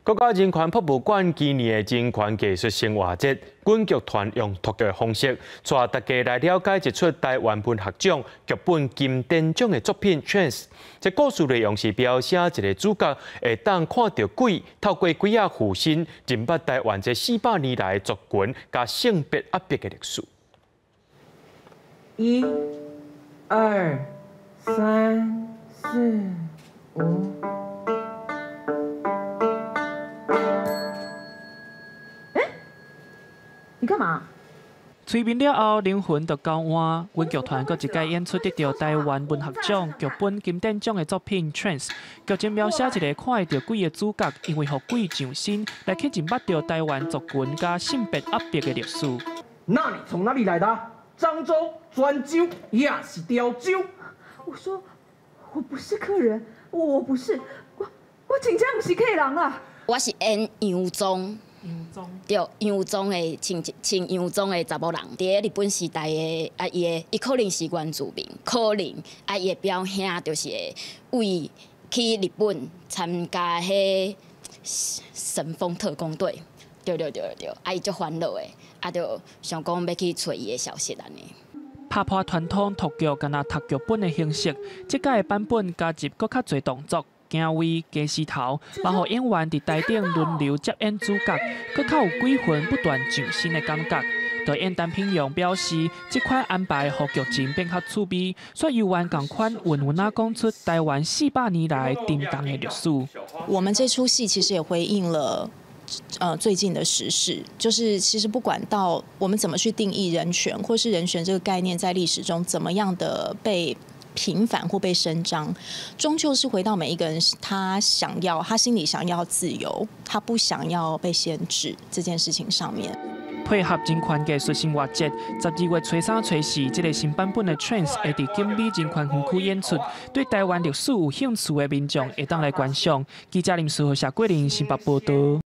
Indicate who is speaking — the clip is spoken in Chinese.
Speaker 1: 国家人权博物馆今年的人权艺术生活节，阮剧团用特别方式，带大家来了解一出台湾文学奖剧本金典奖的作品《Trance》。这故事内容是描写一个主角会当看到鬼，透过鬼仔附身，认捌台湾这400年来的族群加性别压迫的历史。
Speaker 2: 1、2、3、4、5。 你干嘛？
Speaker 3: 催眠了后，灵魂就交换。阮剧团搁一届演出得到台湾文学奖剧本金典奖的作品《Trance》，剧情描写一个看会到鬼的主角，因为互鬼上身，来去认捌到台湾族群加性别压迫的历史。
Speaker 2: 那你从哪里来的？漳州、泉州也是潮州。
Speaker 4: 我说，我不是客人，我不是，我真正不是客人啊！
Speaker 5: 我是演杨宗。 对，杨宗的穿杨宗的查某人，伫日本时代的伊可能是原住民，可能伊的表兄就是为去日本参加迄神风特工队，对，伊足欢乐的，就想讲要去找伊的消息安尼。
Speaker 3: 拍破传统读剧，敢若读剧本的形式，这届的版本加入搁较侪动作。 惊位、加石头，包括演员伫台顶轮流接演主角，搁较有鬼魂不断上身的感觉。导演陈品勇表示，这款安排互剧情变较趣味，说游玩共款稳稳啊讲出台湾400年来震荡的历史。
Speaker 6: 我们这出戏其实也回应了。 最近的时事，就是其实不管到我们怎么去定义人权，或是人权这个概念在历史中怎么样的被平反或被伸张，终究是回到每一个人他心里想要自由，他不想要被限制这件事情上面。
Speaker 3: 配合人权艺术生活节，12月初3、初4，这个新版本的 Trance 会伫金美人权园区演出。对台湾历史有兴趣的民众会当来观赏。记者林书豪、谢桂林新北报道。